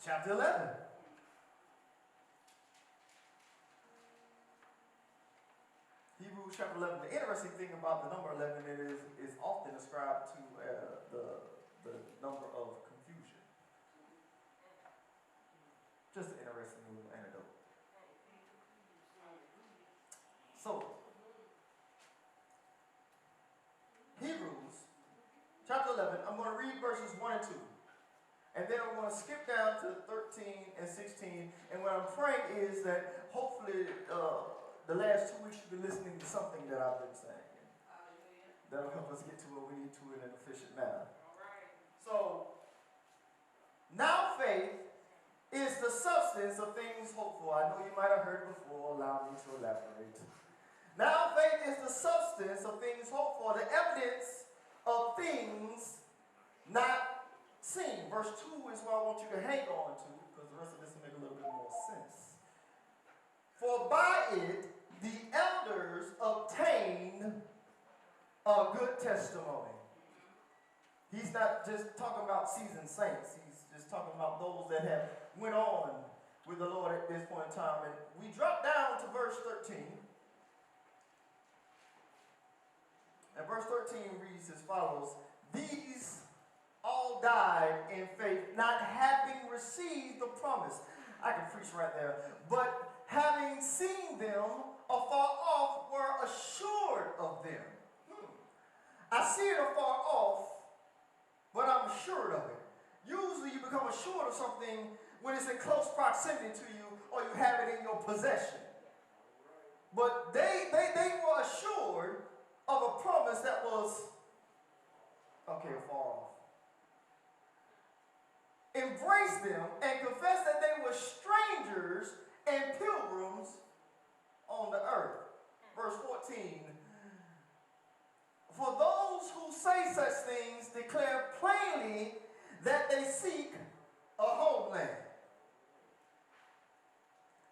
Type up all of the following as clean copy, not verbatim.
chapter 11. Hebrews chapter 11. The interesting thing about the number 11 is often ascribed to the number of confusion. Just an interesting little anecdote. So, Hebrews chapter 11, I'm going to read verses 1 and 2. And then I'm going to skip down to 13 and 16. And what I'm praying is that hopefully the last 2 weeks you've been listening to something that I've been saying. That'll help us get to where we need to in an efficient manner. So, now faith is the substance of things hoped for. I know you might have heard before. Allow me to elaborate. Now faith is the substance of things hoped for, the evidence of things not seen. Verse 2 is what I want you to hang on to, because the rest of this will make a little bit more sense. For by it the elders obtained a good testimony. He's not just talking about seasoned saints. He's just talking about those that have went on with the Lord at this point in time. And we drop down to verse 13. And verse 13 reads as follows: These all died in faith, not having received the promise. I can preach right there. But having seen them afar off, were assured of them. I see it afar off, but I'm assured of it. Usually you become assured of something when it's in close proximity to you or you have it in your possession. But they were assured of a promise that was, far off. Embrace them and confess that they were strangers and pilgrims on the earth. Verse 14. For those who say such things declare plainly that they seek a homeland.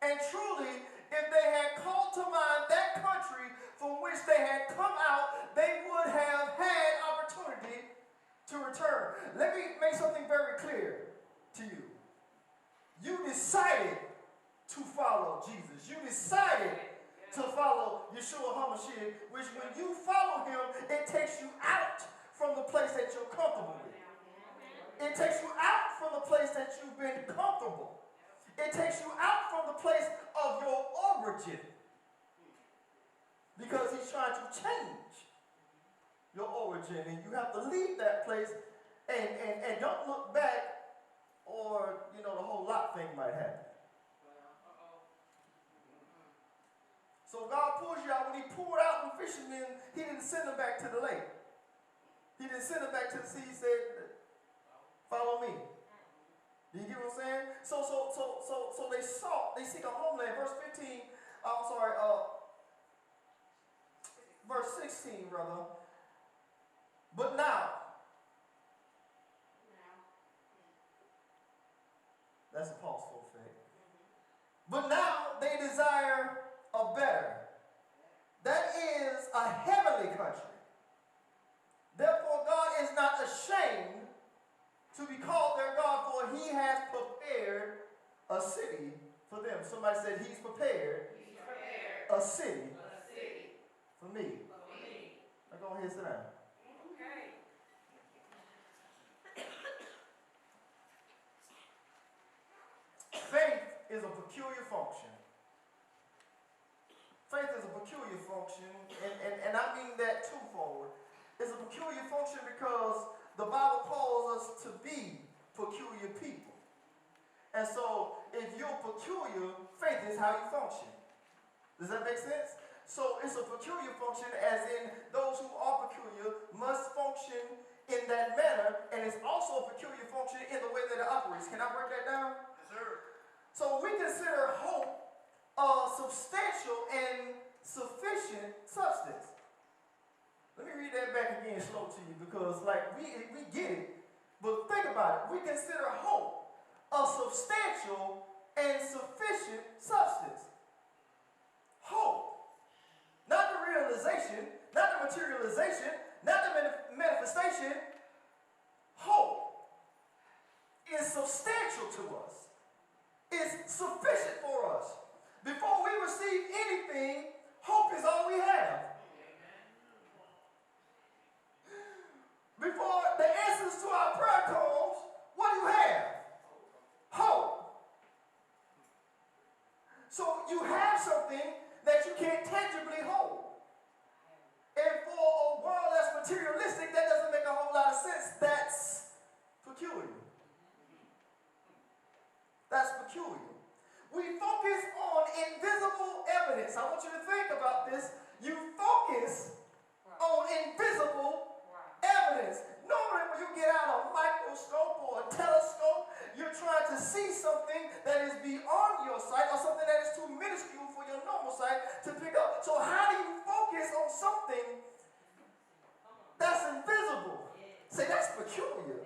And truly, if they had called to mind that country from which they had come out, they would have had opportunity to return. Let me make something very clear to you. You decided to follow Jesus. You decided to follow Yeshua HaMashiach, which when you follow him, it takes you out from the place that you're comfortable with. It takes you out from the place that you've been comfortable. It takes you out from the place of your origin. Because he's trying to change your origin. And you have to leave that place and don't look back, or, the whole lot thing might happen. So God pulls you out. When he pulled out the fishermen, he didn't send them back to the lake. He didn't send them back to the sea. He said, follow me. Do you get what I'm saying? So they seek a homeland. Verse 15, verse 16, rather. But now, that's a pause for effect. But now they desire a better. That is a heavenly country. Therefore, God is not ashamed to be called their God, for he has prepared a city for them. Somebody said he's prepared, a city for me. Now go ahead and sit down. Okay. Faith is a peculiar function. Faith is a peculiar function, and I mean that twofold. It's a peculiar function because the Bible calls us to be peculiar people. And so, if you're peculiar, faith is how you function. Does that make sense? So, it's a peculiar function, as in those who are peculiar must function in that manner, and it's also a peculiar function in the way that it operates. Can I break that down? Yes, sir. So, we consider hope a substantial and sufficient substance. Let me read that back again slow to you, because we get it, but think about it. We consider hope a substantial and sufficient substance. Hope. Not the realization, not the materialization, not the manifestation. Hope is substantial to us. is sufficient for us. Before we receive anything, hope is all we have. Before the answers to our prayer calls, what do you have? Hope. So you have something that you can't tangibly hold. And for a world that's materialistic, that doesn't make a whole lot of sense. That's peculiar. That's peculiar. We focus on invisible evidence. I want you to think about this. You focus on invisible evidence. Normally when you get out a microscope or a telescope, you're trying to see something that is beyond your sight or something that is too minuscule for your normal sight to pick up. So how do you focus on something that's invisible? Say, that's peculiar.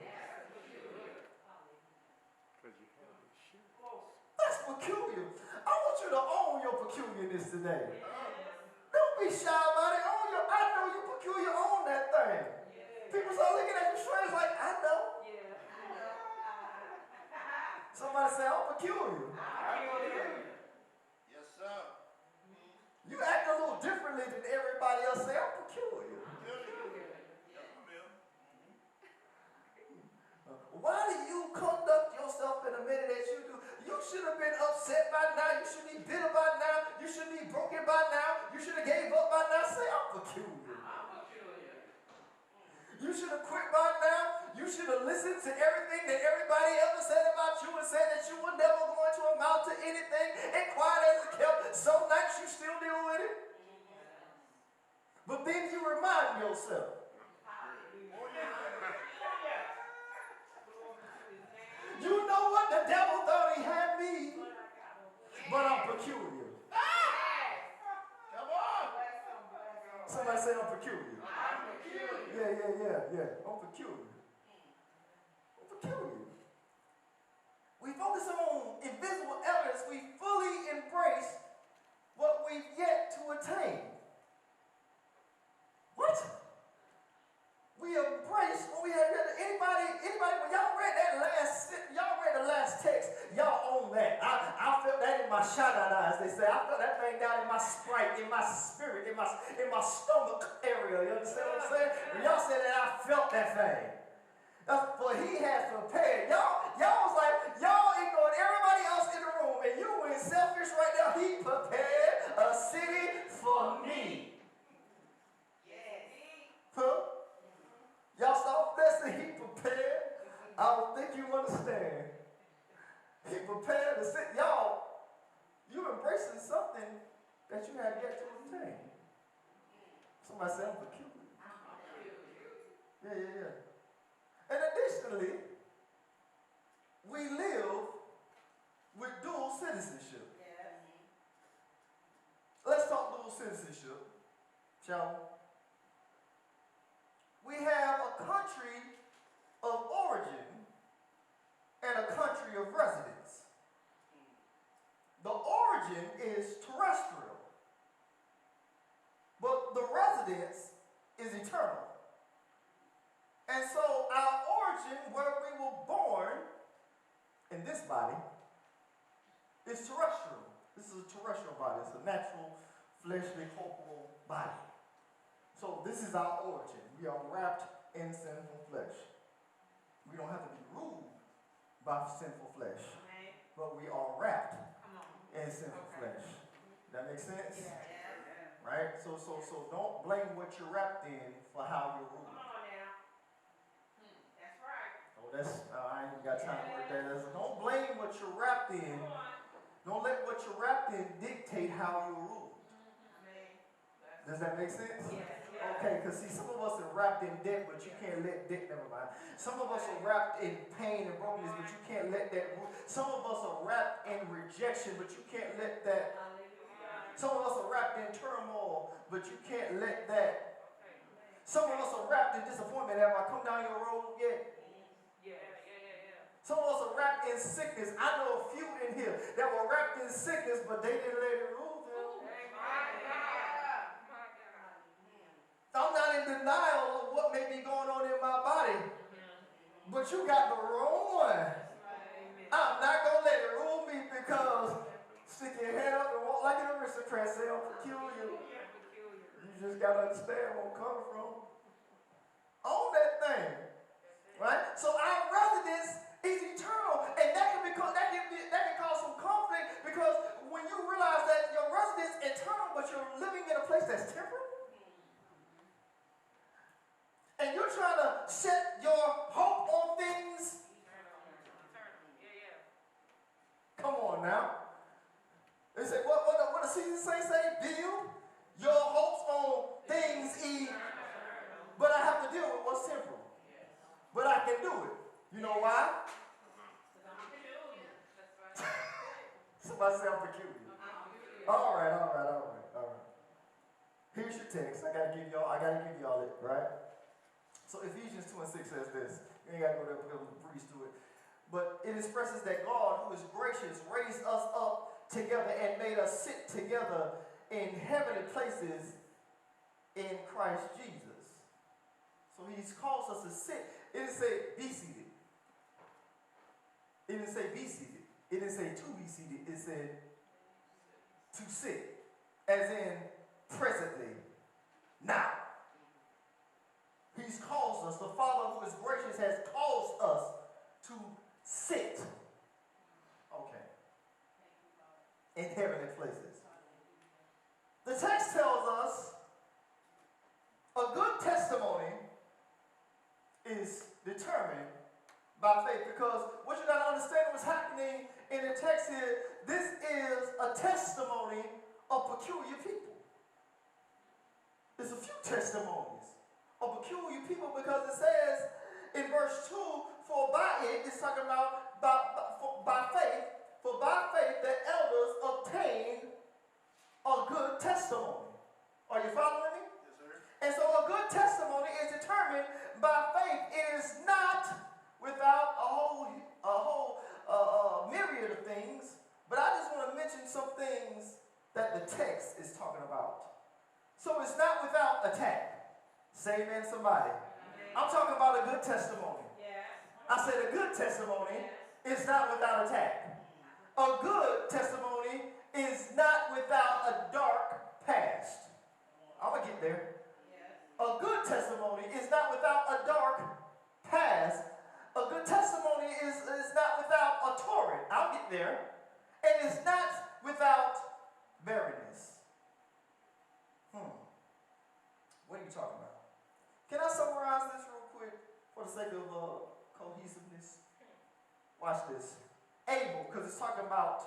That's peculiar. I want you to own your peculiarness today. Don't be shy about it. Own your, I know you're peculiar. Own that thing. People start looking at you strange like, I know. Somebody say, I'm peculiar. Yes, sir. You act a little differently than everybody else. Say, I'm peculiar. Why do you conduct yourself in the manner that you do? You should have been upset by now. You should be bitter by now. You should be broken by now. You should have gave up by now. Say, I'm peculiar. You should have quit by now. You should have listened to everything that everybody ever said about you and said that you were never going to amount to anything. And quiet as it kept, some nights you still deal with it. But then you remind yourself. You know what? The devil thought he had me, but I'm peculiar. Come on. Somebody say I'm peculiar. Yeah. I'm peculiar. I'm peculiar. We focus on invisible evidence. We fully embrace what we've yet to attain. What? We embrace what we have yet. Anybody, when y'all read the last text, y'all own that. I felt that in my shadada, as they say. I felt that thing down in my sprite, in my spirit, in my stomach area. You understand what I'm saying? When y'all said that, I felt that thing. For he has prepared. Y'all was like, y'all ignored everybody else in the room, and you went selfish right now. He prepared a city for me. Huh? Y'all stop blessing. He prepared. I don't think you understand. He prepared to sit. Y'all, you embracing something that you have yet to obtain. Somebody say, I'm peculiar. Yeah. And additionally, we live with dual citizenship. Let's talk dual citizenship, shall we? We have a country of origin and a country of residence. The origin is terrestrial, but the residence is eternal. And so our origin, where we were born in this body, is terrestrial. This is a terrestrial body. It's a natural, fleshly, corporal body. So this is our origin. We are wrapped in sinful flesh. We don't have to be ruled by sinful flesh, but we are wrapped in sinful flesh. That makes sense? Yeah. Right? So don't blame what you're wrapped in for how you're ruled. That's right. Oh, I ain't got time to work that. Don't blame what you're wrapped in. Don't let what you're wrapped in dictate how you're ruled. Does that make sense? Yeah. Okay, because see, some of us are wrapped in debt, but you can't let debt, never mind. Some of us are wrapped in pain and brokenness, but you can't let that rule. Some of us are wrapped in rejection, but you can't let that. Some of us are wrapped in turmoil, but you can't let that. Some of us are wrapped in disappointment. Have I come down your road yet? Some of us are wrapped in sickness. I know a few in here that were wrapped in sickness, but they didn't let it rule them. I'm not in denial of what may be going on in my body, but you got the wrong one. I'm not going to let it rule me Stick your head up and walk like an aristocrat. Say, I'm peculiar. You just got to understand where I'm coming from. Own that thing. Right? So our residence is eternal. And that can cause some conflict, because when you realize that your residence is eternal, but you're living in a place that's temporal, and you're trying to set your hope on things. Come on now. They say, what the season say? Build your hopes on things but I have to deal with what's temporal. But I can do it. You know why? Somebody say I'm peculiar. All right. Here's your text. I gotta give y'all it, right? So Ephesians 2:6 says this. You ain't gotta go there because we breeze through it. But it expresses that God, who is gracious, raised us up together and made us sit together in heavenly places in Christ Jesus. So he's caused us to sit. It didn't say be seated. It didn't say be seated. It didn't say to be seated. It said to sit. As in presently. Now. He's caused us. The Father who is gracious has caused us to sit. Okay. In heavenly places. The text tells us a good testimony is determined by faith, because what you got to understand what's happening in the text here, this is a testimony of peculiar people. There's a few testimonies of peculiar people, because it says in verse 2, for by it, it's talking about by faith, for by faith the elders obtained a good testimony. Are you following me? Yes, sir. And so a good testimony is determined by faith. It is not without a whole myriad of things, but I just want to mention some things that the text is talking about. So it's not without attack. Say amen, somebody. Amen. I'm talking about a good testimony. Yes. I said a good testimony is not without attack. A good testimony is not without a dark past. I'm going to get there. A good testimony is not without a dark past. A good testimony is not without a torrent. I'll get there. And it's not without barrenness. What are you talking about? Can I summarize this real quick for the sake of cohesiveness? Watch this. Abel, because it's talking about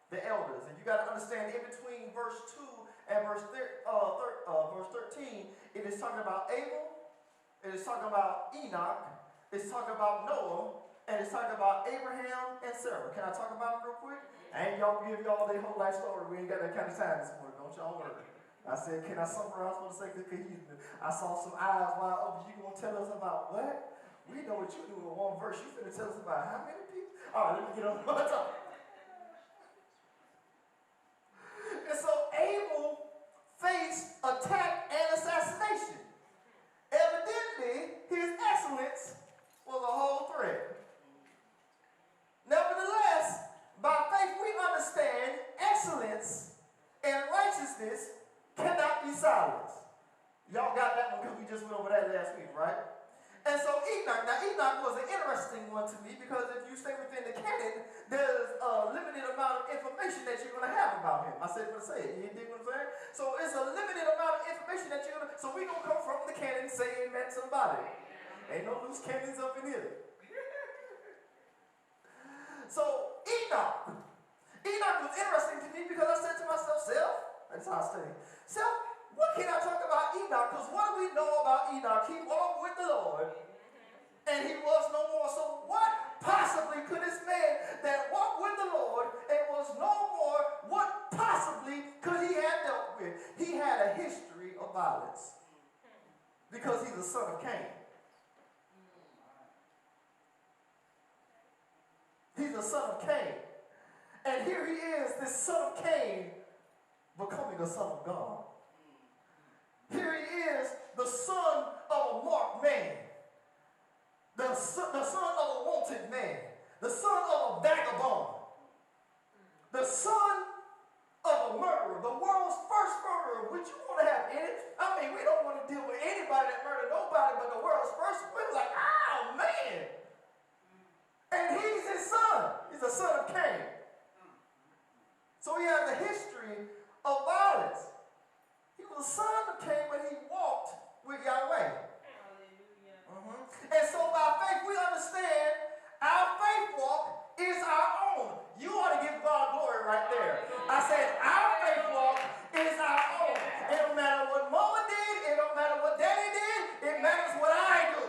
the elders. And you got to understand, in between verse 2 and verse 13, it is talking about Abel, it is talking about Enoch, it's talking about Noah, and it's talking about Abraham and Sarah. Can I talk about them real quick? I ain't y'all give y'all their whole life story. We ain't got that kind of time this morning. Don't y'all worry. I said, can I summarize for the sake of cohesion? I saw some eyes wide open. You gonna tell us about what? We know what you do in one verse. You finna tell us about how many people? All right, let me get on my top. And so Abel faced attack and assassination. Evidently, his excellence was a whole threat. Nevertheless, by faith we understand excellence and righteousness cannot be silenced. Y'all got that one because we just went over that last week, right? And so Enoch was an interesting one to me, because if you stay within the canon, there's a limited amount of information that you're going to have about him. I said what I said. You dig what I'm saying? So it's a limited amount of information that you're going to, so we're going to come from the canon and say amen to somebody. Ain't no loose cannons up in here. So Enoch was interesting to me, because I said to myself, that's how I study. What can I talk about Enoch? Because what do we know about Enoch? He walked with the Lord, and he was no more. So what possibly could this man that walked with the Lord and was no more, what possibly could he have dealt with? He had a history of violence, because he's the son of Cain. He's the son of Cain. And here he is, this son of Cain, becoming a son of God. Here he is, the son of a marked man, the son of a wanted man, the son of a vagabond, the son murderer, the world's first murderer. Would you want to have any? I mean, we don't want to deal with anybody that murdered nobody, but the world's first. We're like, oh man. And he's his son. He's a son of Cain. So he has a history of violence. He was a son of Cain when he walked with Yahweh. And so by faith, we understand our faith walk is our own. You ought to give God glory right there. I said our faith walk is our own. It don't matter what mama did. It don't matter what daddy did. It matters what I do.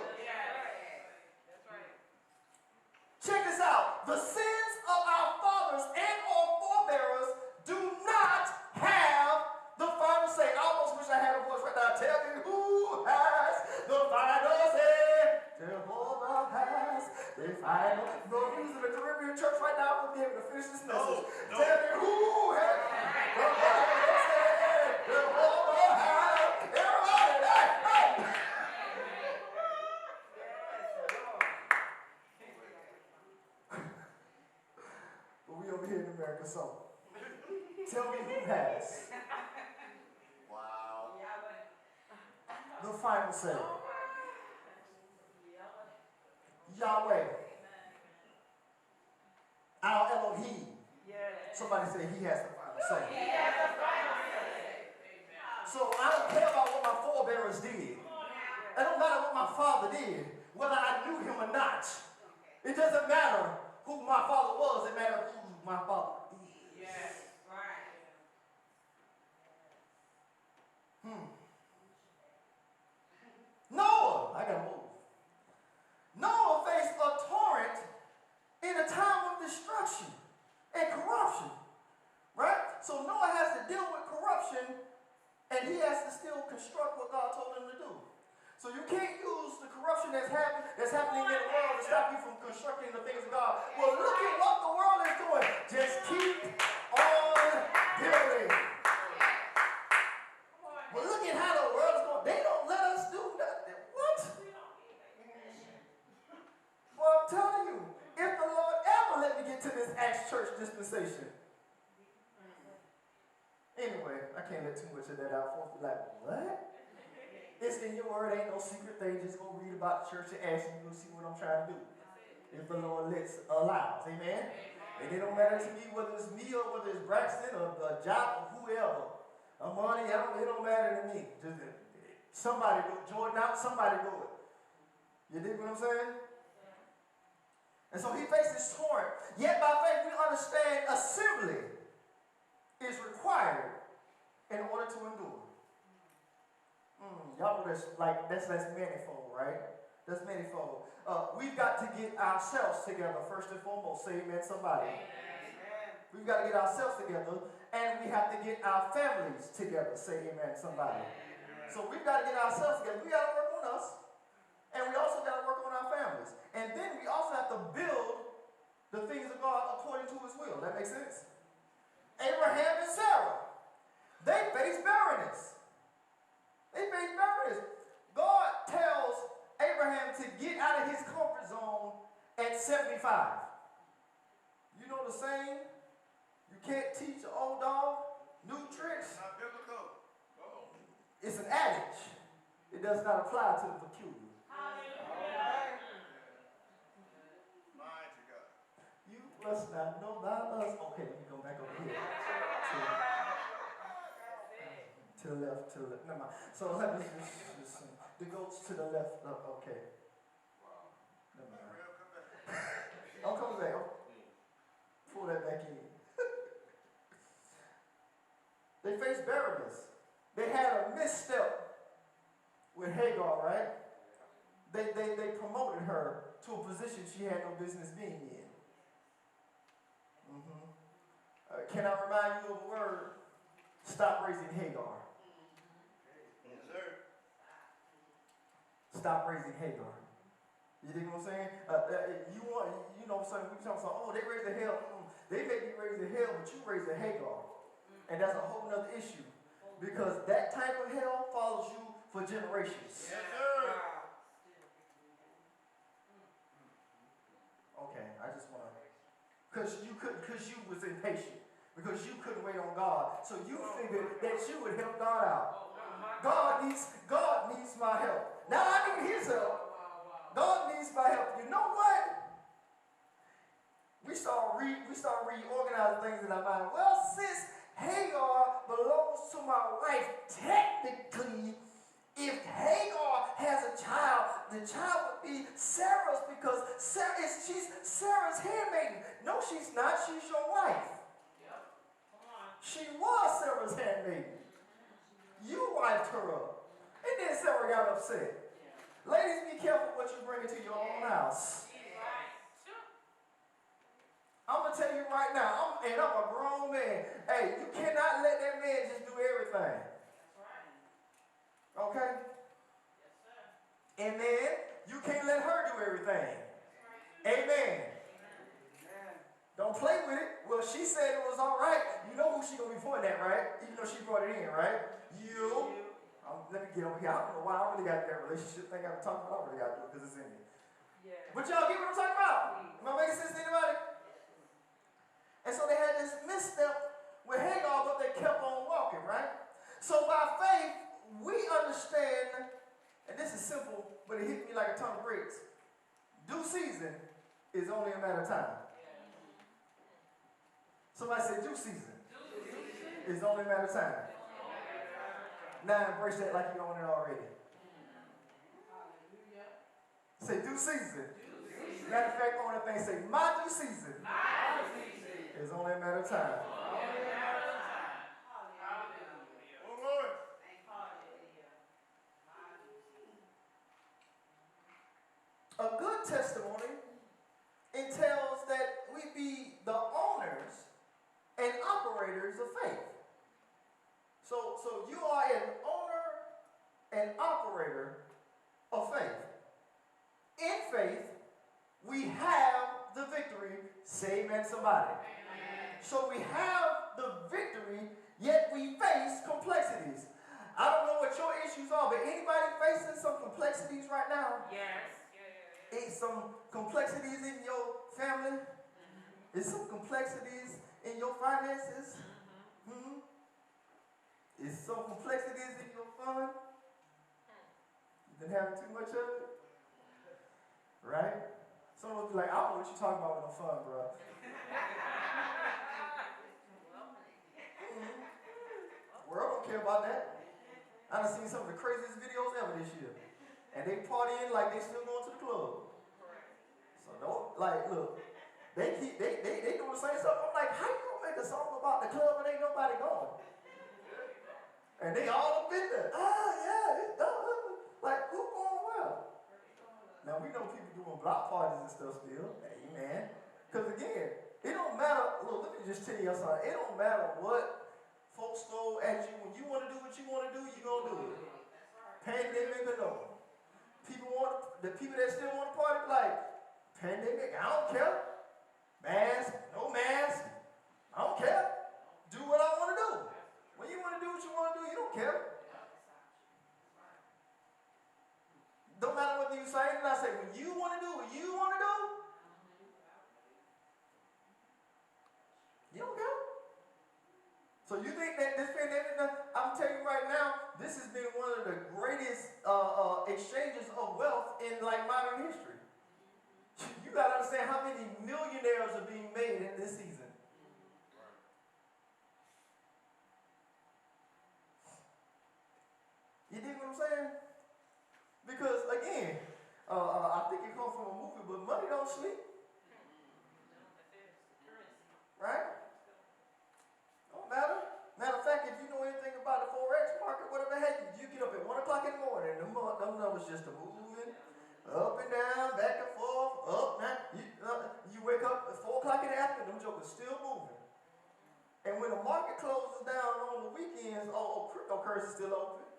Check this out. The sins of our fathers and or forebearers do not have the final say. I almost wish I had a voice right now. Tell me who has the final say. Jehovah has the final. No, if we was in the Caribbean church right now, I wouldn't be able to finish this message. No. Tell me who has the final say. Jehovah has. Everybody, hey. But we over here in America, so tell me who has. Wow. The final say. Yahweh. Our Elohim. Somebody say he has the final say. So I don't care about what my forebearers did. It don't matter what my father did, whether I knew him or not. It doesn't matter who my father was. It matters who my father is. Noah, I gotta move. Noah faced a torrent in a time of destruction and corruption, right? So Noah has to deal with corruption, and he has to still construct what God told him to do. So you can't use the corruption that's happening in the world to stop you from constructing the things of God. Well, look at what the world is doing. Just keep on building. Well, look at how the world is going. They don't let us do nothing. What? Well, I'm telling you, if the Lord ever let me get to this Acts Church dispensation. Anyway, I can't let too much of that out. Folks be like, what? It's in your word, ain't no secret thing. Just go read about the church and ask me, you'll see what I'm trying to do. If the Lord allows, amen? And it don't matter to me whether it's me or whether it's Braxton or Jock or whoever. Money, it don't matter to me. Just somebody do it. Jordan out, somebody do it. You dig what I'm saying? And so he faces torrent. Yet by faith we understand assembly is required in order to endure. Y'all know that's manifold, right? That's manifold. We've got to get ourselves together first and foremost. Say amen, somebody. Amen. We've got to get ourselves together, and we have to get our families together. Say amen, somebody. Amen. So we've got to get ourselves together. We got to work on us, and we also got to work on our families. And then we also have to build the things of God according to his will. That makes sense? Abraham and Sarah, they faced barrenness. God tells Abraham to get out of his comfort zone at 75. You know the saying? You can't teach an old dog new tricks. Not biblical. Oh. It's an adage. It does not apply to the peculiar. Hallelujah. You must not know about us. Okay, let me go back over here. To the left, never mind. So let me just the goats to the left. Okay. Wow. Never mind. I'll come back. Pull that back in. They faced barrenness. They had a misstep with Hagar, right? They promoted her to a position she had no business being in. Can I remind you of a word? Stop raising Hagar. Stop raising Hagar. You dig what I'm saying? We talking about, oh, they raised the hell. They may be raising hell, but you raised a Hagar. And that's a whole nother issue. Because that type of hell follows you for generations. Yes, sir. Okay, I just want to, because you was impatient. because you couldn't wait on God. So you figured that you would help God out. God needs my help. Now I need his help. God needs my help. You know what? We start reorganizing things in our mind. Well, since Hagar belongs to my wife, technically, if Hagar has a child, the child would be Sarah's because she's Sarah's handmaiden. No, she's not. She's your wife. Yep. Come on. She was Sarah's handmaiden. You wiped her up. And then Sarah got upset. Yeah. Ladies, be careful what you bring into your own house. I'm going to tell you right now, I'm a grown man. Hey, you cannot let that man just do everything. Okay? Yes, sir. And then you can't let her do everything. Amen. Amen. Don't play with it. Well, she said it was all right. You know who she going to be pointing at, right? Even though she brought it in, right? You. Let me get over here. I don't know why I really got that relationship thing I've been talking about. I really got to do it because it's in me. Yeah. But y'all get what I'm talking about? Am I making sense to anybody? And so they had this misstep with Hagar, but they kept on walking, right? So by faith, we understand, and this is simple, but it hit me like a ton of bricks. Due season is only a matter of time. Somebody say due season is only a matter of time. Now embrace that like you own it already. Say due season. Matter of fact, on that thing, say my due season. It's only a matter of time. Oh, Lord. A good testimony entails that we be the owners and operators of faith. So you are an owner and operator of faith. In faith, we have the victory. Say amen, somebody. So we have the victory, yet we face complexities. I don't know what your issues are, but anybody facing some complexities right now? Yes. It's some complexities in your family? It's some complexities in your finances? It's some complexities in your fun? You've been having too much of it? Right? Some of you like, I don't know what you're talking about with no fun, bro. World don't care about that. I done seen some of the craziest videos ever this year. And they partying like they still going to the club. So don't, like, look, they doing the same stuff. I'm like, how you gonna make a song about the club and ain't nobody going? And they all up in there. Yeah, it's done. Like, who going well? Now we know people doing block parties and stuff still. Amen. Because again, it don't matter. Look, let me just tell you something. It don't matter what folks throw at you. When you want to do what you want to do, you're going to do it. Pandemic or no. The people that still want to party, like, pandemic, I don't care. Mask, no mask, I don't care. Do what I want to do. When you want to do what you want to do, you don't care. Don't matter what you say. And I say, when you want to do what you want to do, you don't care. So you think that this pandemic, I'm telling you right now, this has been one of the greatest exchanges of wealth in like modern history. You got to understand how many millionaires are being made in this season. You dig what I'm saying? Because again, I think it comes from a movie, but money don't sleep. Right? Don't matter. Matter of fact, if you know anything about the Forex market, whatever the heck, you get up at 1 o'clock in the morning, and them numbers just are moving up and down, back and forth, up, down. You wake up at 4 o'clock in the afternoon, them jokers still moving. And when the market closes down on the weekends, cryptocurrency is still open.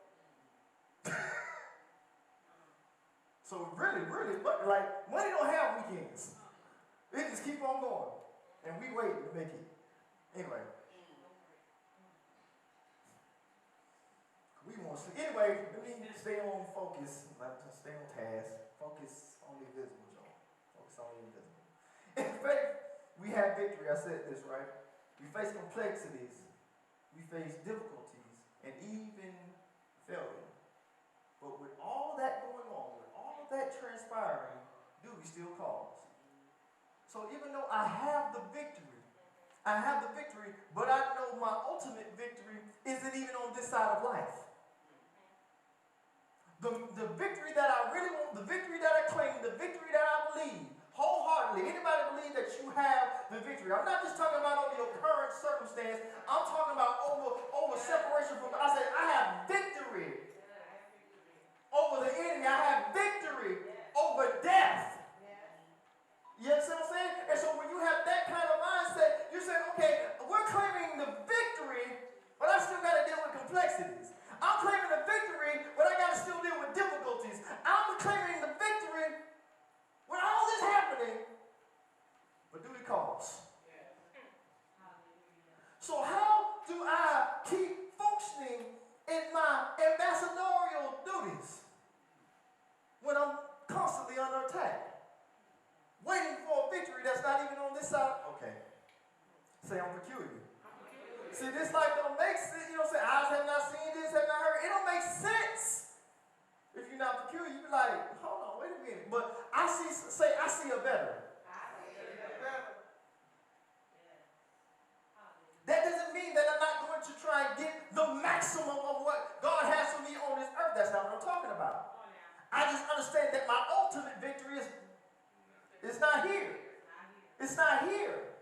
So really, like, money don't have weekends. It just keep on going. And we wait to make it. Anyway. We want to see. Anyway, let me stay on focus. Stay on task. Focus on the invisible, Joe. Focus on the invisible. In faith, we have victory. I said this, right? We face complexities. We face difficulties and even failure. But with all that going on, with all of that transpiring, duty still calls. So even though I have the victory, but I know my ultimate victory isn't even on this side of life. The victory that I really want, the victory that I claim, the victory that I believe wholeheartedly. Anybody believe that you have the victory? I'm not just talking about over your current circumstance. I'm talking about over separation from. I say I have victory over the enemy. I have victory over death. You understand what I'm saying? And so when you have that kind of mindset, you're saying, okay, we're claiming the victory, but I still got to deal with complexities. I'm claiming the victory, but I got to still deal with difficulties. I'm claiming the victory when all this happening, but duty calls. So how do I keep functioning in my ambassadorial duties when I'm constantly under attack? Waiting for a victory that's not even on this side. Okay. Say I'm peculiar. See, this life don't make sense. You know what I'm saying? Eyes have not seen this, have not heard. It don't make sense. If you're not peculiar, you be like, hold on, wait a minute. But I see a better. That doesn't mean that I'm not going to try and get the maximum of what God has for me on this earth. That's not what I'm talking about. I just understand that my ultimate victory is it's not here. It's not here.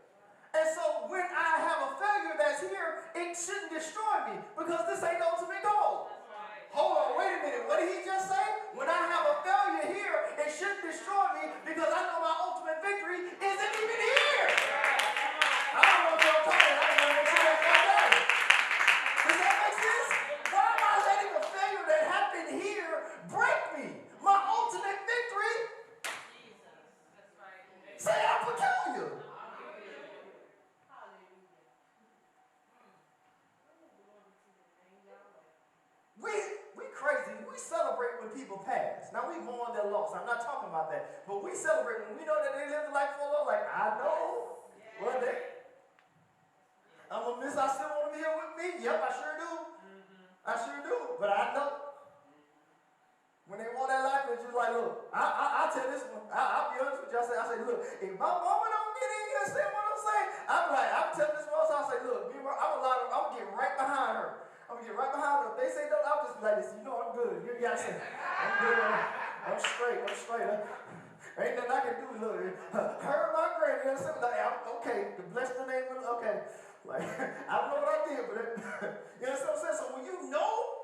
And so when I have a failure that's here, it shouldn't destroy me because this ain't the ultimate goal. Hold on, wait a minute. What did he just say? When I have a failure here, it shouldn't destroy me because I know my ultimate victory isn't even here. I don't know if y'all talking. I just want to make sure that's not done. Does that make sense? Why am I letting a failure that happened here break me? My ultimate victory. Say I'm peculiar. We crazy. We celebrate when people pass. Now we mourn their loss. I'm not talking about that. But we celebrate when we know that they lived a life full of like, I know. Well, I'm going to miss, I still want to be here with me. Yep, I sure do. I sure do. But I know. When they want that life, it's just like, look, I tell this one, I'll be honest with you. I say, look, if my mama don't get in here and say what I'm saying, I'm telling this one, I say, look, I'm going to get right behind her. I'm going to get right behind her. If they say no, I'll just be like this. You know I'm good. You got to say, I'm good. I'm straight. Ain't nothing I can do. Look, her and my granny, you understand? Like, okay, to bless the name of, okay. Like, I don't know what I did, but you understand what I'm saying? So when you know,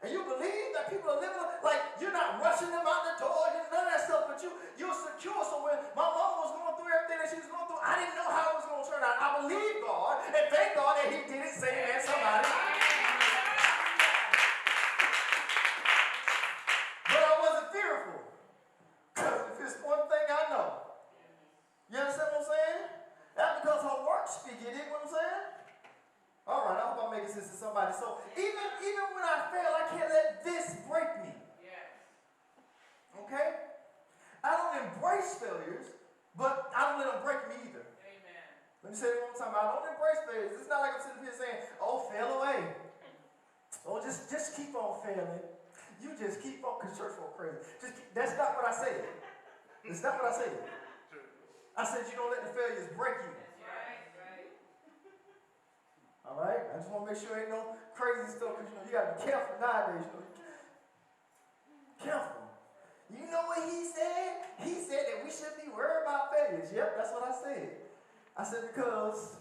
and you believe that people are living, like you're not rushing them out the door, none of that stuff, but you're secure. So when my mom was going through everything that she was going through, I didn't know how it was going to turn out. I believe God, and thank God that He did it, saying that somebody. But I wasn't fearful. Because if it's one thing I know, you understand what I'm saying? That's because her work speak, you dig what I'm saying? All right, I hope I'm making sense to somebody. So even when I fail, I can't let this break me. Okay? I don't embrace failures, but I don't let them break me either. Amen. Let me say it one time. I don't embrace failures. It's not like I'm sitting here saying, oh, fail away. Oh, just keep on failing. You just keep on, because church folk crazy. That's not what I said. It's not what I said. I said you don't let the failures break you. All right? I just want to make sure ain't no crazy stuff, because you got to be careful nowadays. Careful. You know what he said? He said that we shouldn't be worried about failures. Yep, that's what I said. I said because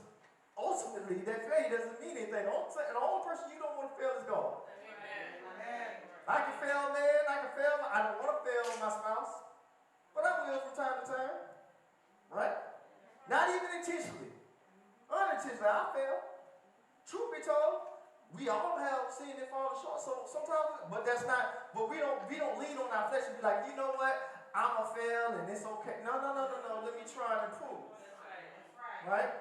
ultimately that failure doesn't mean anything. The only person you don't want to fail is God. Amen. I can fail man, I can fail. I don't want to fail my spouse, but I will from time to time. Right? Not even intentionally. Unintentionally, I fail. Truth be told, we all have seen it fall short. So sometimes, but we don't lean on our flesh and be like, you know what? I'm a fail and it's okay. No. Let me try and improve. Right?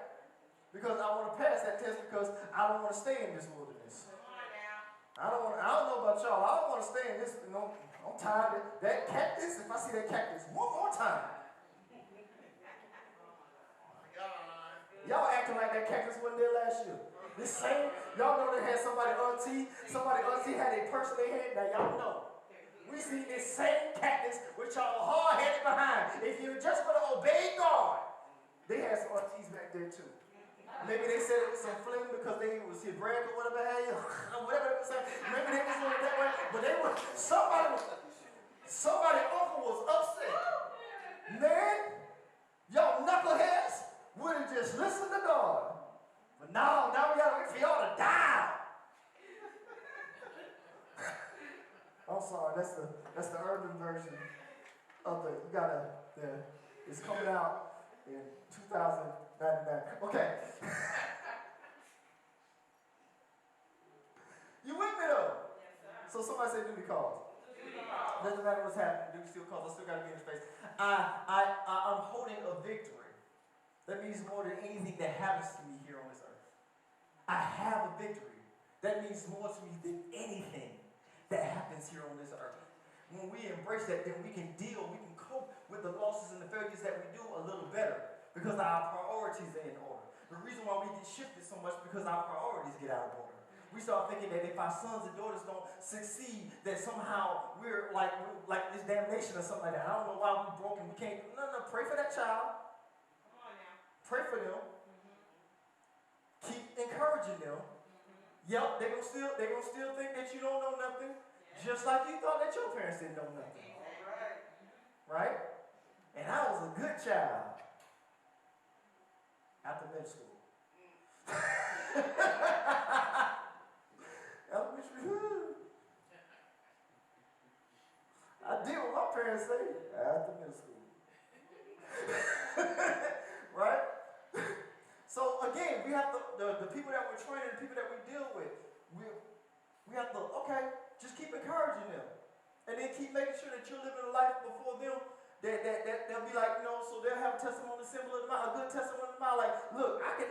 Because I want to pass that test because I don't want to stay in this wilderness. I don't know about y'all. I don't want to stay in this. I'm tired of that cactus. If I see that cactus one more time. Y'all acting like that cactus wasn't there last year. This same, y'all know they had somebody auntie had a purse in their hand. Now y'all know. We see this same cactus with y'all hard-headed behind. If you just want to obey God, they had some aunties back there too. Maybe they said it was some fling because they was Hebraic or whatever whatever they were saying. Maybe they was doing it that way. But they were somebody uncle was upset. Man, y'all knuckleheads would have just listened to God. But now we gotta wait for y'all to die. I'm sorry, that's the urban version of it's coming out in 2099. Okay. You with me though? Yes, sir. So somebody say duty calls. Doesn't matter what's happening, duty still calls. I still gotta be in the space. I'm holding a victory. That means more than anything that happens to me here on this earth. I have a victory. That means more to me than anything that happens here on this earth. When we embrace that, then we can cope with the losses and the failures that we do a little better because our priorities are in order. The reason why we get shifted so much because our priorities get out of order. We start thinking that if our sons and daughters don't succeed, that somehow we're like this damnation or something like that. I don't know why we're broken. We can't. No, pray for that child. Come on now. Pray for them. Mm-hmm. Keep encouraging them. Mm-hmm. Yep, they're gonna still think that you don't know nothing, just like you thought that your parents didn't know nothing. Right? And I was a good child after middle school. Elementary. I did what my parents say after middle school. Right? So again, we have to, the people that we're training, the people that we deal with, we have to, okay, just keep encouraging them. And then keep making sure that you're living a life before them that they'll be like, so they'll have a testimony similar to mine, a good testimony to mine. Like, look, I can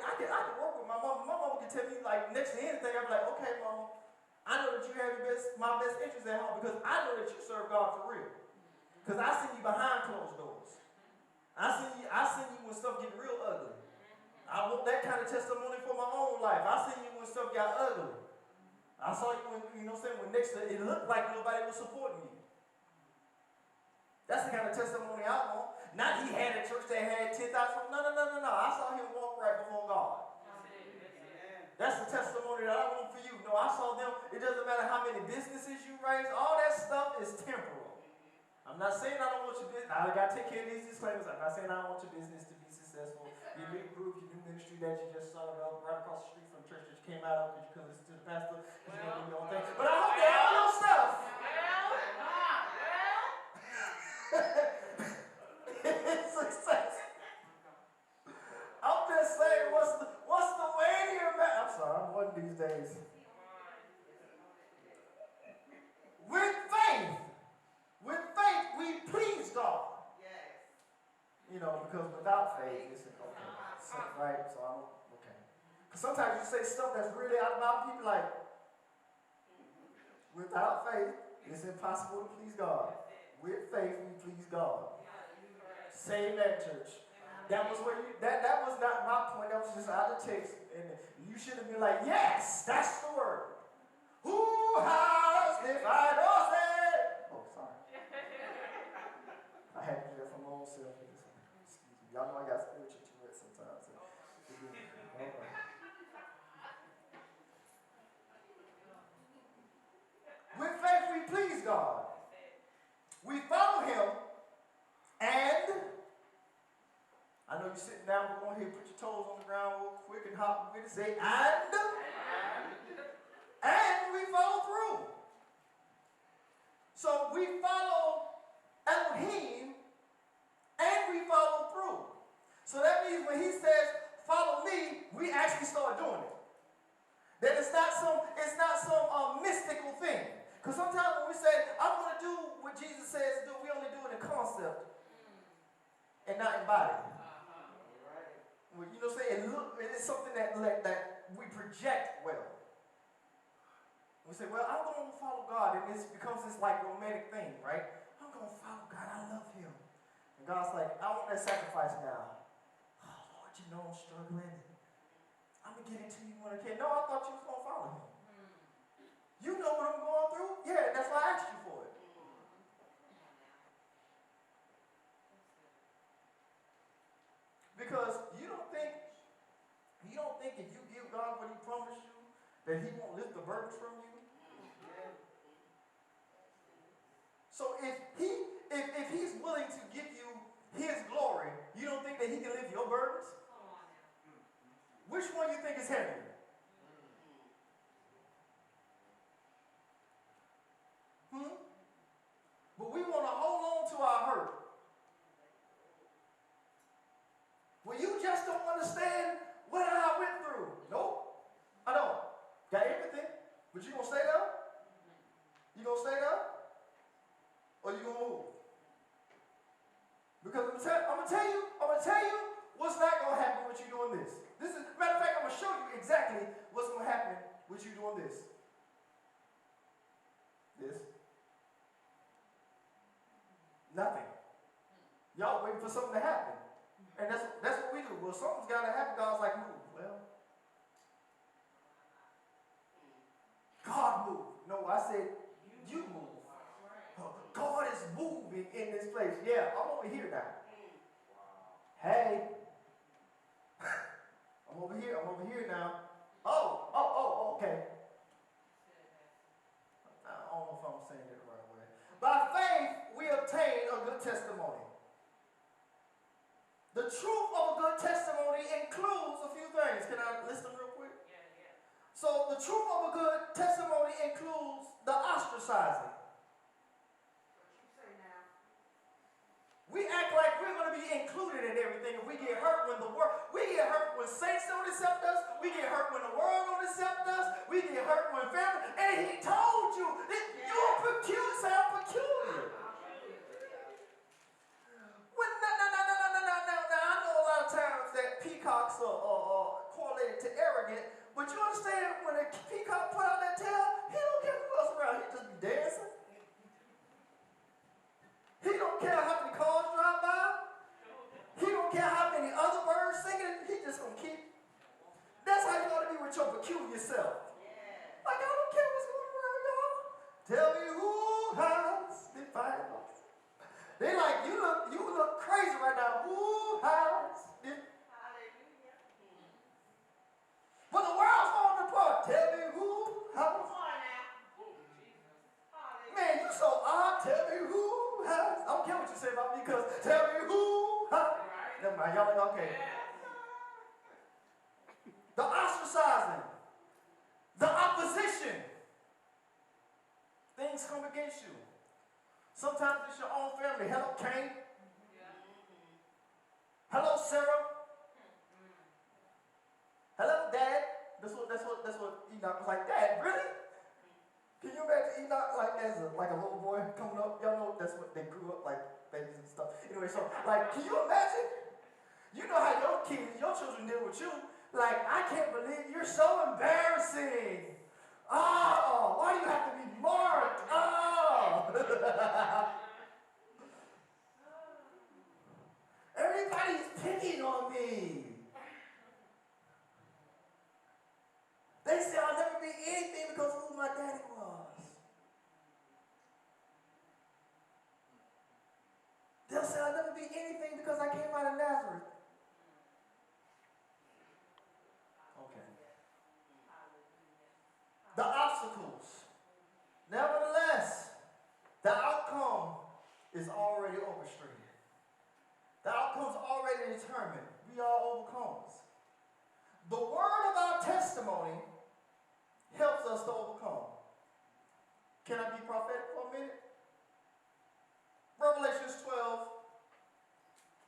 work with my mom. My mom can tell me, like, next to anything, I'll be like, okay, mama, I know that you have my best interest at home because I know that you serve God for real. Because I see you behind closed doors. I see you when stuff get real ugly. I want that kind of testimony for my own life. I see you when stuff got ugly. I saw you when, when next to it looked like nobody was supporting you. That's the kind of testimony I want. Not he had a church that had 10,000. No. I saw him walk right before God. That's the testimony that I want for you. No, I saw them. It doesn't matter how many businesses you raise. All that stuff is temporal. I'm not saying I don't want your business. I got to take care of these disclaimers. I'm not saying I don't want your business to be successful. Your new group, your new ministry that you just started up right across the street from the church that you came out of because you couldn't listen to the pastor because you don't do your own thing. But I hope they all know stuff. It's success. I'm just saying, what's the way to your man? I'm sorry, I'm one of these days. With faith, we please God. Yes. Because without faith, it's okay. So, right? So I'm okay. Because sometimes you say stuff that's really out about people like, without faith, it's impossible to please God. With faith, we please God. Say that, church. That was that was not my point. That was just out of text. And you should have been like, yes, that's the word. Who has defied us? Oh, sorry. I had to do that for my own self. Excuse me. Y'all know I got spiritual Tourette's sometimes. So right. With faith, we please God. We follow Him, and I know you're sitting down, but go ahead, put your toes on the ground real quick and hop with it. Say, and we follow through. So we follow Elohim, and we follow through. So that means when He says, follow me, we actually start doing it. That it's not some mystical thing. Because sometimes when we say, I'm going to do what Jesus says to do, we only do it in concept and not in body. Well, you know what I'm saying? It's something that we project well. We say, well, I'm going to follow God, and this becomes this like romantic thing, right? I'm going to follow God. I love Him. And God's like, I want that sacrifice now. Oh, Lord I'm struggling. I'm going to get it to you when I can. No, I thought you was going to follow him. You know what I'm going through? Yeah, that's why I asked you for it. Because you don't think if you give God what he promised you, that he won't lift the burdens from you? So if he's willing to give you his glory, you don't think that he can lift your burdens? Which one you think is heavier? But we want to hold on to our hurt. Well, you just don't understand what I went through. Nope, I don't. Got everything, but you gonna stay there? You gonna stay there? Or you gonna move? Because I'm gonna tell you what's not gonna happen with you doing this. Matter of fact, I'm gonna show you exactly what's gonna happen with you doing this. Nothing. Y'all waiting for something to happen. And that's what we do. Well, something's got to happen. God's like, move. Well, God moved. No, I said, you move. God is moving in this place. Yeah, I'm over here now. Hey. I'm over here now. Oh, okay. I don't know if I'm saying it the right way. By faith, we obtain a good testimony. The truth of a good testimony includes a few things. Can I list them real quick? Yeah. So the truth of a good testimony includes the ostracizing. What you say now? We act like we're going to be included in everything. If we get hurt we get hurt when saints don't accept us. We get hurt when the world don't accept us. We get hurt when family. And he told you that you're peculiar. Sound peculiar. I know a lot of times that peacocks are correlated to arrogant, but you understand when a peacock put out that tail, he don't care who else around. He just be dancing. He don't care how many cars drive by. He don't care how many other birds singing. He just gonna keep. That's how you ought to be with your peculiar self. Like, I don't care what's going around, y'all. Tell me who has been fighting. They like, you look crazy right now. Who has been? Hallelujah. But the world's falling apart. Tell me who has. Man, you so odd. Tell me who has. I don't care what you say about me, because tell me who has. Never mind, y'all ain't okay. The ostracizing. The opposition. Things come against you. Sometimes it's your own family. Hello, Cain. Hello, Sarah. Hello, Dad. That's what Enoch was like. Dad, really? Can you imagine Enoch like as a little boy coming up? Y'all know that's what they grew up like, babies and stuff. Anyway, so like, can you imagine? You know how your children deal with you. Like, I can't believe you're so embarrassing. Oh, why do you have to be marked? Oh. Everybody's picking on me. They say I'll never be anything because of who my daddy was. They'll say I'll never be anything because I came out of Nazareth. Okay. The obstacles. Nevertheless, the outcome is already orchestrated. The outcome's already determined. We are overcomers. The word of our testimony helps us to overcome. Can I be prophetic for a minute? Revelations 12,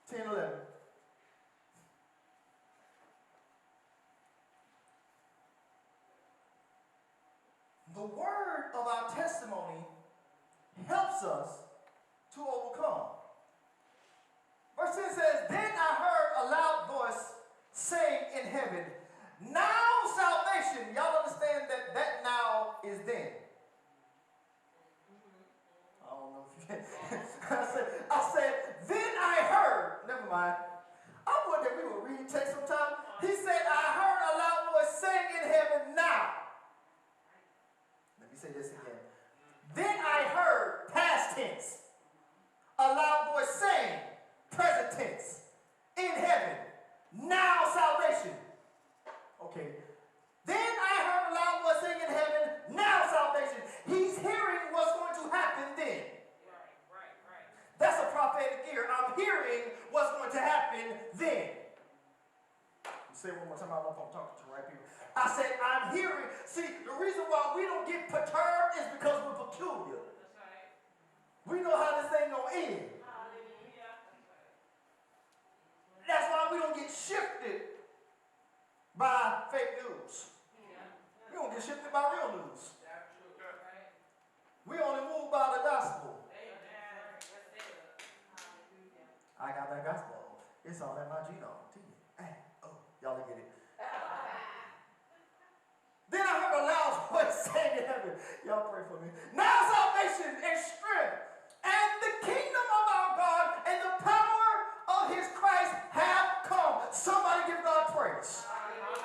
10, 11. The word of our testimony helps us to overcome. Verse 10 says, then I heard a loud voice saying in heaven, now salvation. Y'all understand that now is then. I don't know if you I said, then I heard. Never mind. I wonder if we would read text sometimes. Say it one more time. I don't know if I'm talking to the right people. I said, I'm hearing. See, the reason why we don't get perturbed is because we're peculiar. That's right. We know how this thing gonna end. Hallelujah. That's why we don't get shifted by fake news. Yeah. We don't get shifted by real news. That's true. Right. We only move by the gospel. I got that gospel. It's all in my genome. Oh, y'all get it. Then I heard a loud voice saying in heaven, y'all pray for me. Now salvation and strength and the kingdom of our God and the power of his Christ have come. Somebody give God praise.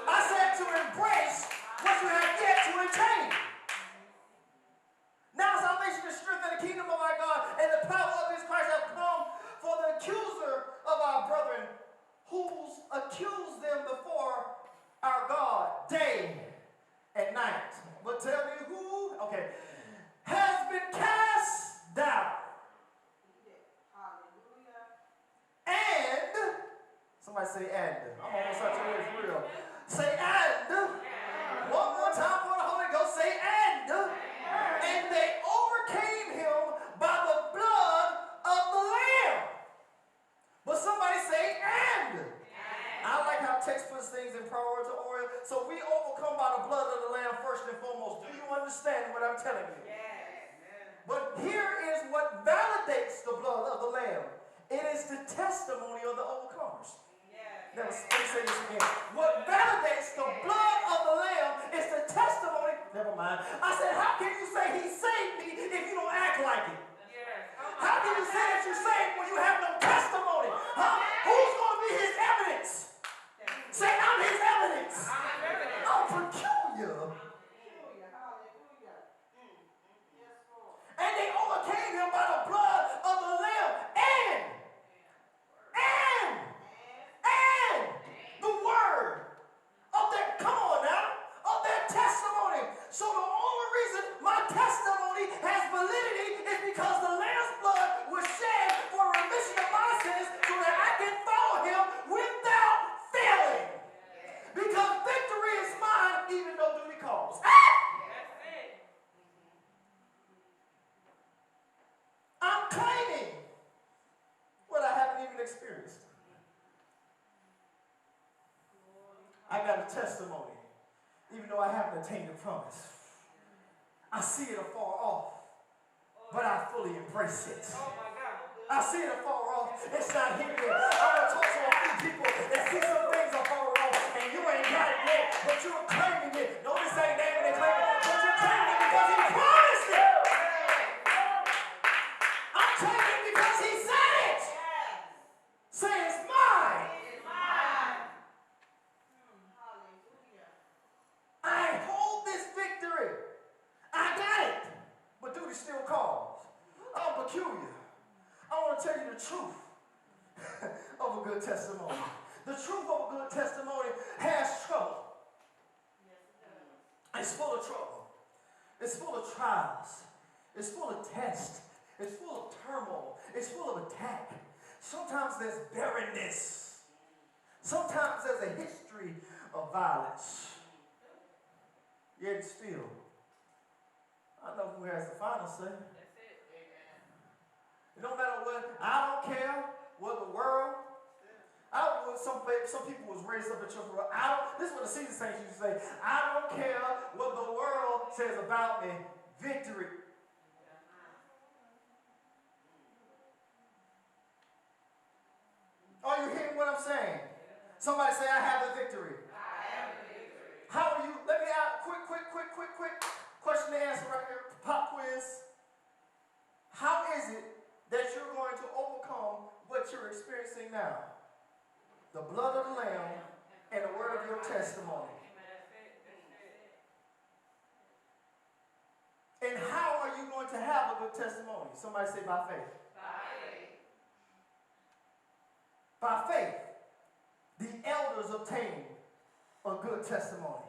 I said to embrace what you have yet to attain. Now salvation and strength and the kingdom of our God and the power of his Christ have come. For the accuser of our brethren, who's accused them before our God day and night. But tell me who, okay, has been cast down. And, somebody say and. I'm almost such a way for real. Say and. One more time for the Holy Ghost. Say and. And they overcame him by the blood of the Lamb. But somebody say and. I like how text puts things in priority order. So we overcome by the blood of the Lamb first and foremost. Do you understand what I'm telling you? Yes. But here is what validates the blood of the Lamb. It is the testimony of the overcomers. Yes. Now, let me say this again. What validates the blood of the Lamb is the testimony. Never mind. I said, how can you say he saved me if you don't act like it? Yes. How can you say that you're saved when you have no testimony? Huh? Who's going to be his evidence? Say, I'm his evidence. I'm peculiar. And they overcame him by the blood of the Lamb and the word of their, come on now, of their testimony. So the only reason my testimony has validity is because the Lamb's blood was shed for remission of my sins so that I can follow him without failing. Because victory is mine even though duty calls. I'm claiming what I haven't even experienced. I got a testimony, even though I haven't attained the promise. I see it afar off, but I fully embrace it. I see it afar off. It's not here yet. I want to talk to a few people that see some things afar off, and you ain't got it yet, but you're claiming it. Notice that name and claiming it, but you're claiming it because he promised it. I'm claiming it because he said it. Say it's mine. I hold this victory. I got it. But duty still calls. I'm peculiar. I want to tell you the truth of a good testimony. The truth of a good testimony has trouble. It's full of trouble. It's full of trials. It's full of tests. It's full of turmoil. It's full of attack. Sometimes there's barrenness. Sometimes there's a history of violence. Yet still, I know who has the final say. That's it. Amen. It don't matter what, I don't care what the world, some people was raised up in church. This is what the season saints used to say. I don't care what the world says about me. Victory. Are you hearing what I'm saying? Somebody say, I have the victory. How are you? Let me ask quick question to answer right here. Pop quiz. How is it that you're going to overcome what you're experiencing now? The blood of the Lamb and the word of your testimony. And how are you going to have a good testimony? Somebody say by faith. By faith, the elders obtained a good testimony.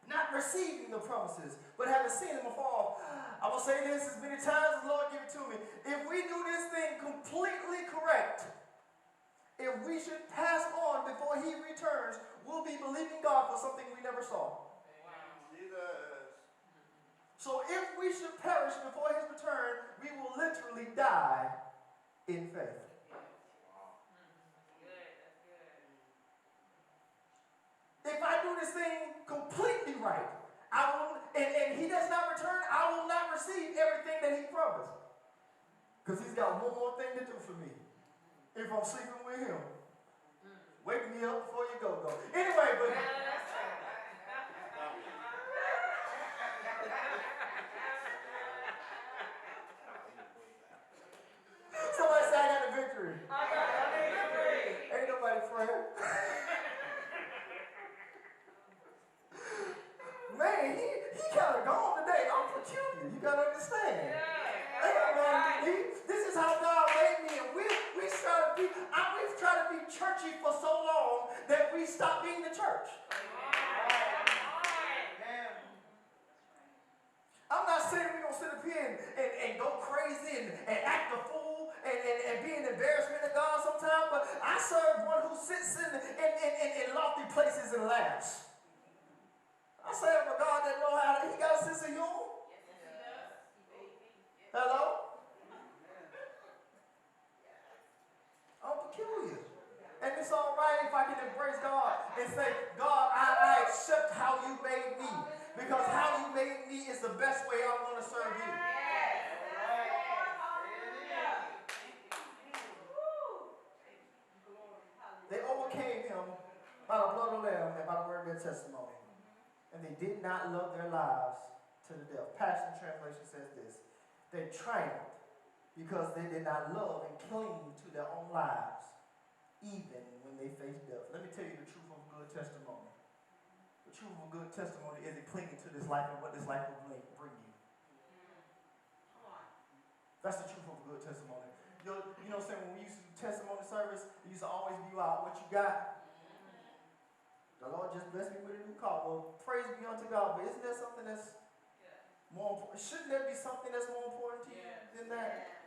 Not receiving the promises, but having seen them afar. I will say this as many times as the Lord give it to me. If we do this thing completely correct, if we should pass on before he returns, returns, we'll be believing God for something we never saw. Jesus. So if we should perish before his return, we will literally die in faith. If I do this thing completely right, I will, and he does not return, I will not receive everything that he promised. Because he's got one more thing to do for me. If I'm sleeping with him. Wake me up before you go. Anyway, but somebody say I got the victory. Ain't nobody praying. Man, he kind of gone today. I'm peculiar. You got to understand. This is how God made me, and we've tried to be churchy for so long that we stopped being the church. I'm not saying we're going to sit up here and go crazy and act a fool and be an embarrassment to God sometimes, but I serve one who sits in lofty places and laughs. I serve a God that knows how he got a sense of humor. Hello? I'm peculiar. And it's all right if I can embrace God and say, God, I accept how you made me. Because how you made me is the best way I want to serve you. They overcame him by the blood of the Lamb and by the word of their testimony. And they did not love their lives to the death. Passion Translation says this. They triumphed because they did not love and cling to their own lives, even when they faced death. Let me tell you the truth of a good testimony. The truth of a good testimony isn't clinging to this life and what this life will bring you. That's the truth of a good testimony. You know what I'm saying? When we used to do testimony service, it used to always be about what you got. The Lord just blessed me with a new car. Well, praise be unto God. But isn't there something that's more important? Shouldn't there be something that's more important to you than that?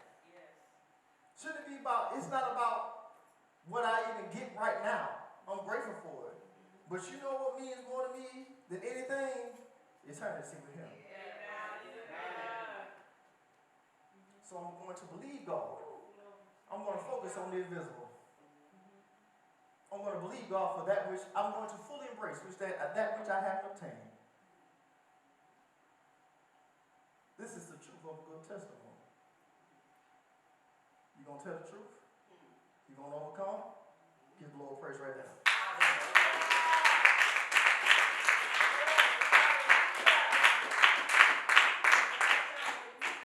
Shouldn't it be about, it's not about what I even get right now. I'm grateful for it. But you know what means more to me than anything? Eternity with him. So I'm going to believe God. I'm going to focus on the invisible. I'm going to believe God for that which I'm going to fully embrace, that which I have obtained. This is the truth of a good testimony. You going to tell the truth? You going to overcome? Give the Lord praise right now.